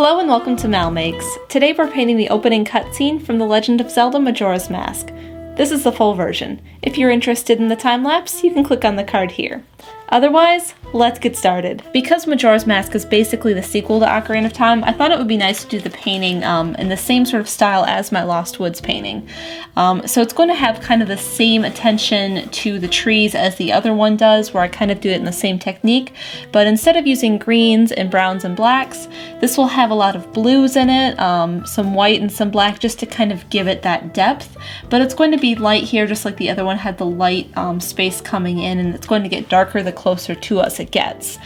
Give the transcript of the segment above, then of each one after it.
Hello and welcome to MalMakes. Today we're painting the opening cutscene from the Legend of Zelda Majora's Mask. This is the full version. If you're interested in the time-lapse, you can click on the card here. Otherwise, let's get started. Because Majora's Mask is basically the sequel to Ocarina of Time, I thought it would be nice to do the painting in the same sort of style as my Lost Woods painting. So it's going to have kind of the same attention to the trees as the other one does, where I kind of do it in the same technique, but instead of using greens and browns and blacks, this will have a lot of blues in it, some white and some black, just to kind of give it that depth. But it's going to be light here, just like the other one had the light space coming in, and it's going to get darker the closer to us it gets.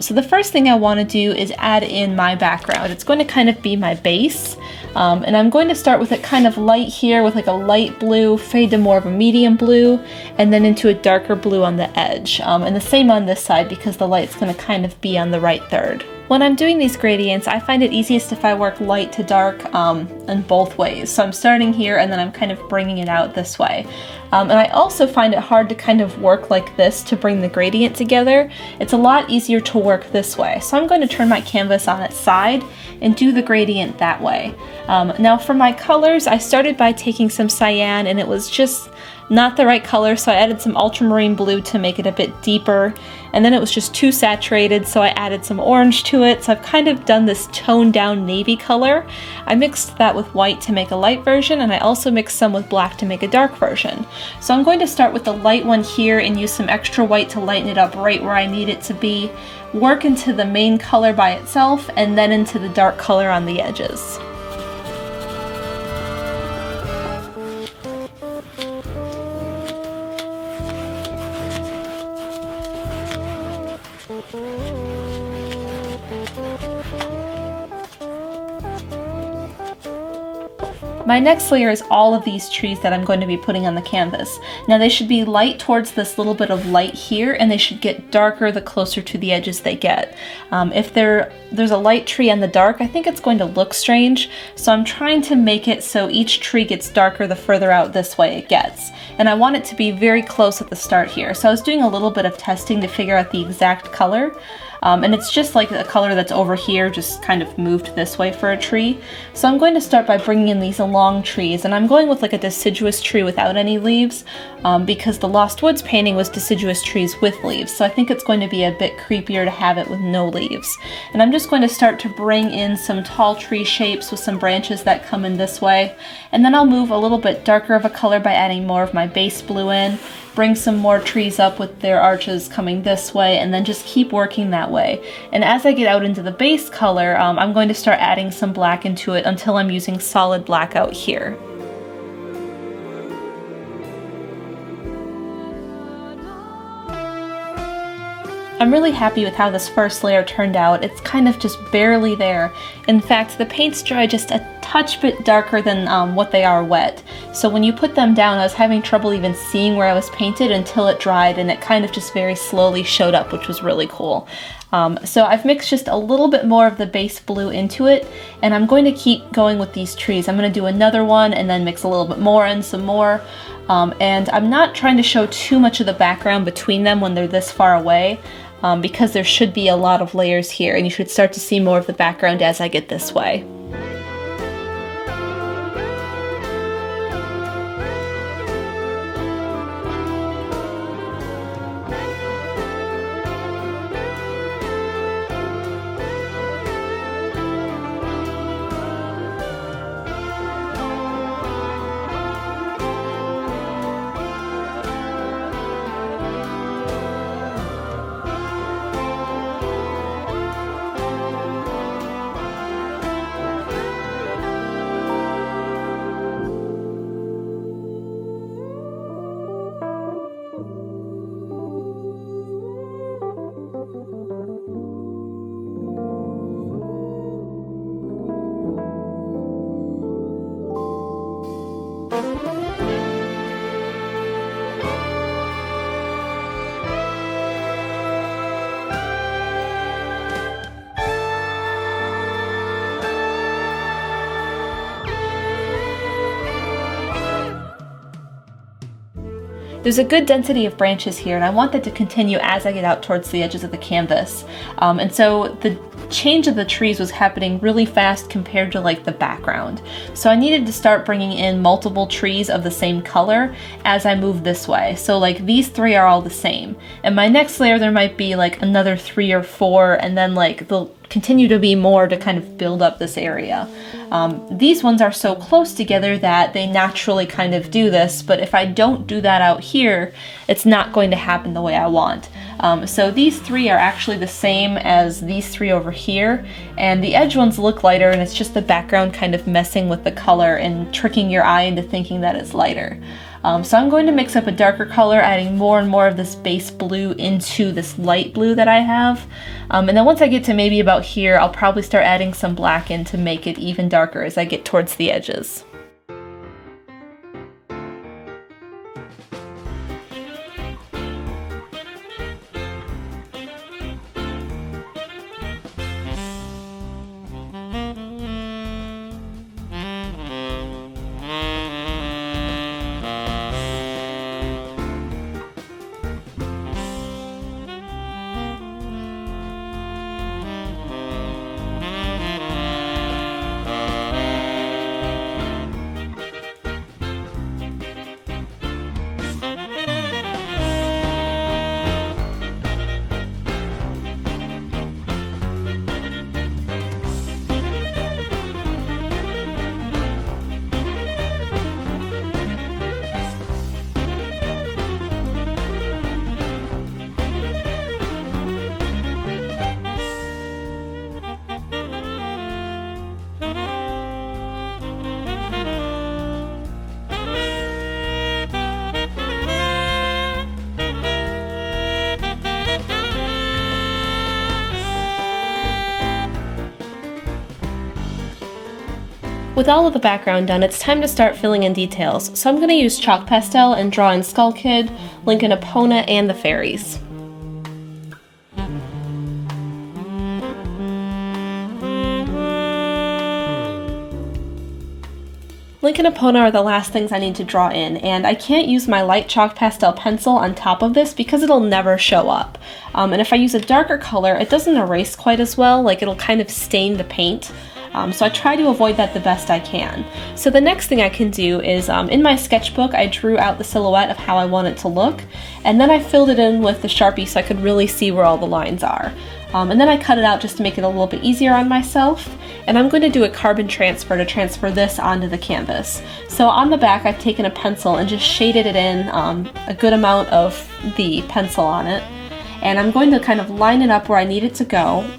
So the first thing I want to do is add in my background. It's going to kind of be my base, and I'm going to start with it kind of light here with like a light blue, fade to more of a medium blue, and then into a darker blue on the edge. And the same on this side because the light's going to kind of be on the right third. When I'm doing these gradients, I find it easiest if I work light to dark in both ways. So I'm starting here and then I'm kind of bringing it out this way. And I also find it hard to kind of work like this to bring the gradient together. It's a lot easier to work this way. So I'm going to turn my canvas on its side and do the gradient that way. Now for my colors, I started by taking some cyan and it was just not the right color, so I added some ultramarine blue to make it a bit deeper, and then it was just too saturated, so I added some orange to it. So I've kind of done this toned down navy color. I mixed that with white to make a light version, and I also mixed some with black to make a dark version. So I'm going to start with the light one here and use some extra white to lighten it up right where I need it to be, work into the main color by itself, and then into the dark color on the edges. My next layer is all of these trees that I'm going to be putting on the canvas. Now they should be light towards this little bit of light here, and they should get darker the closer to the edges they get. If there's a light tree on the dark, I think it's going to look strange, so I'm trying to make it so each tree gets darker the further out this way it gets. And I want it to be very close at the start here. So I was doing a little bit of testing to figure out the exact color. And it's just like a color that's over here, just kind of moved this way for a tree. So I'm going to start by bringing in these long trees, and I'm going with like a deciduous tree without any leaves, because the Lost Woods painting was deciduous trees with leaves. So I think it's going to be a bit creepier to have it with no leaves. And I'm just going to start to bring in some tall tree shapes with some branches that come in this way. And then I'll move a little bit darker of a color by adding more of my base blue in. Bring some more trees up with their arches coming this way, and then just keep working that way. And as I get out into the base color, I'm going to start adding some black into it until I'm using solid black out here. I'm really happy with how this first layer turned out. It's kind of just barely there. In fact, the paints dry just a touch bit darker than what they are wet. So when you put them down, I was having trouble even seeing where I was painted until it dried, and it kind of just very slowly showed up, which was really cool. So I've mixed just a little bit more of the base blue into it, and I'm going to keep going with these trees. I'm going to do another one and then mix a little bit more and some more. And I'm not trying to show too much of the background between them when they're this far away. Because there should be a lot of layers here, and you should start to see more of the background as I get this way. There's a good density of branches here, and I want that to continue as I get out towards the edges of the canvas. And so the change of the trees was happening really fast compared to like the background. So I needed to start bringing in multiple trees of the same color as I move this way. So like these 3 are all the same. And my next layer there might be like another 3 or 4, and then like they'll continue to be more to kind of build up this area. These ones are so close together that they naturally kind of do this, but if I don't do that out here, it's not going to happen the way I want. So these 3 are actually the same as these 3 over here, and the edge ones look lighter, and it's just the background kind of messing with the color and tricking your eye into thinking that it's lighter. So I'm going to mix up a darker color, adding more and more of this base blue into this light blue that I have. And then once I get to maybe about here, I'll probably start adding some black in to make it even darker as I get towards the edges. With all of the background done, it's time to start filling in details. So I'm going to use chalk pastel and draw in Skull Kid, Lincoln Epona, and the Fairies. Lincoln Epona are the last things I need to draw in, and I can't use my light chalk pastel pencil on top of this because it'll never show up. And if I use a darker color, it doesn't erase quite as well, like it'll kind of stain the paint. So I try to avoid that the best I can. So the next thing I can do is, in my sketchbook, I drew out the silhouette of how I want it to look, and then I filled it in with the Sharpie so I could really see where all the lines are. And then I cut it out just to make it a little bit easier on myself, and I'm going to do a carbon transfer to transfer this onto the canvas. So on the back, I've taken a pencil and just shaded it in, a good amount of the pencil on it, and I'm going to kind of line it up where I need it to go,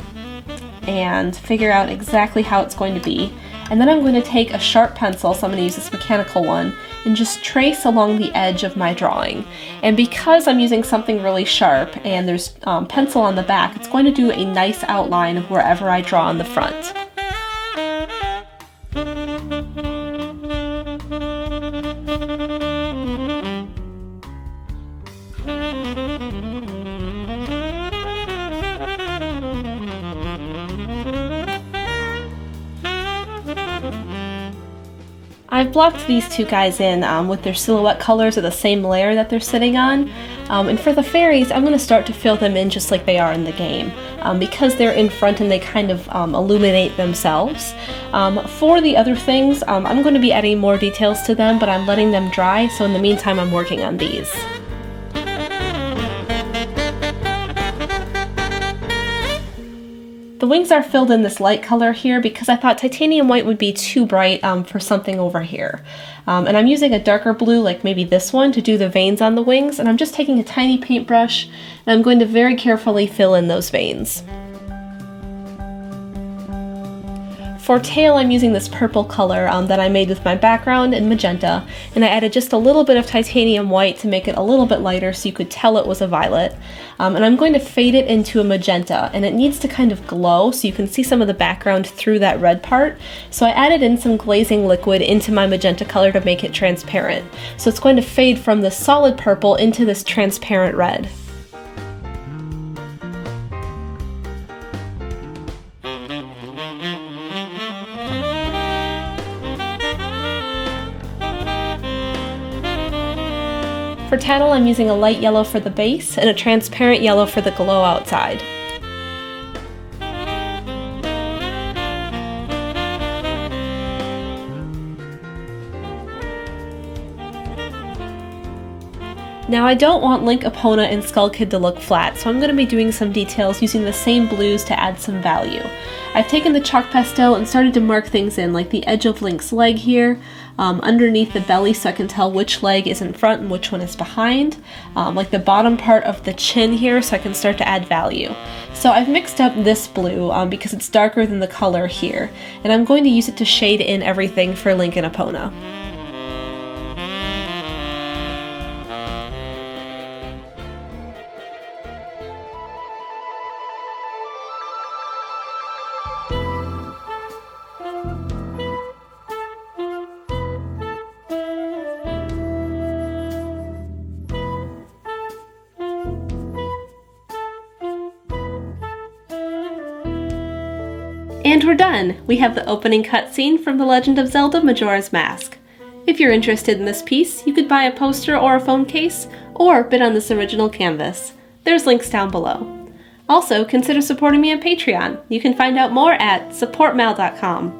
and figure out exactly how it's going to be. And then I'm going to take a sharp pencil, so I'm going to use this mechanical one, and just trace along the edge of my drawing. And because I'm using something really sharp and there's pencil on the back, it's going to do a nice outline of wherever I draw on the front. I've blocked these two guys in with their silhouette colors of the same layer that they're sitting on. And for the fairies, I'm going to start to fill them in just like they are in the game, because they're in front and they kind of illuminate themselves. For the other things, I'm going to be adding more details to them, but I'm letting them dry, so in the meantime I'm working on these. The wings are filled in this light color here because I thought titanium white would be too bright for something over here. And I'm using a darker blue, like maybe this one, to do the veins on the wings, and I'm just taking a tiny paintbrush and I'm going to very carefully fill in those veins. For tail, I'm using this purple color that I made with my background in magenta, and I added just a little bit of titanium white to make it a little bit lighter so you could tell it was a violet. And I'm going to fade it into a magenta, and it needs to kind of glow so you can see some of the background through that red part. So I added in some glazing liquid into my magenta color to make it transparent. So it's going to fade from the solid purple into this transparent red. For Tattle, I'm using a light yellow for the base and a transparent yellow for the glow outside. Now I don't want Link, Epona, and Skull Kid to look flat, so I'm going to be doing some details using the same blues to add some value. I've taken the chalk pastel and started to mark things in, like the edge of Link's leg here, underneath the belly so I can tell which leg is in front and which one is behind, like the bottom part of the chin here so I can start to add value. So I've mixed up this blue because it's darker than the color here, and I'm going to use it to shade in everything for Link and Epona. And we're done! We have the opening cutscene from The Legend of Zelda Majora's Mask. If you're interested in this piece, you could buy a poster or a phone case, or bid on this original canvas. There's links down below. Also, consider supporting me on Patreon. You can find out more at supportmal.com.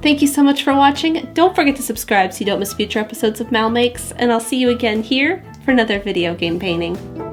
Thank you so much for watching. Don't forget to subscribe so you don't miss future episodes of MalMakes, and I'll see you again here for another video game painting.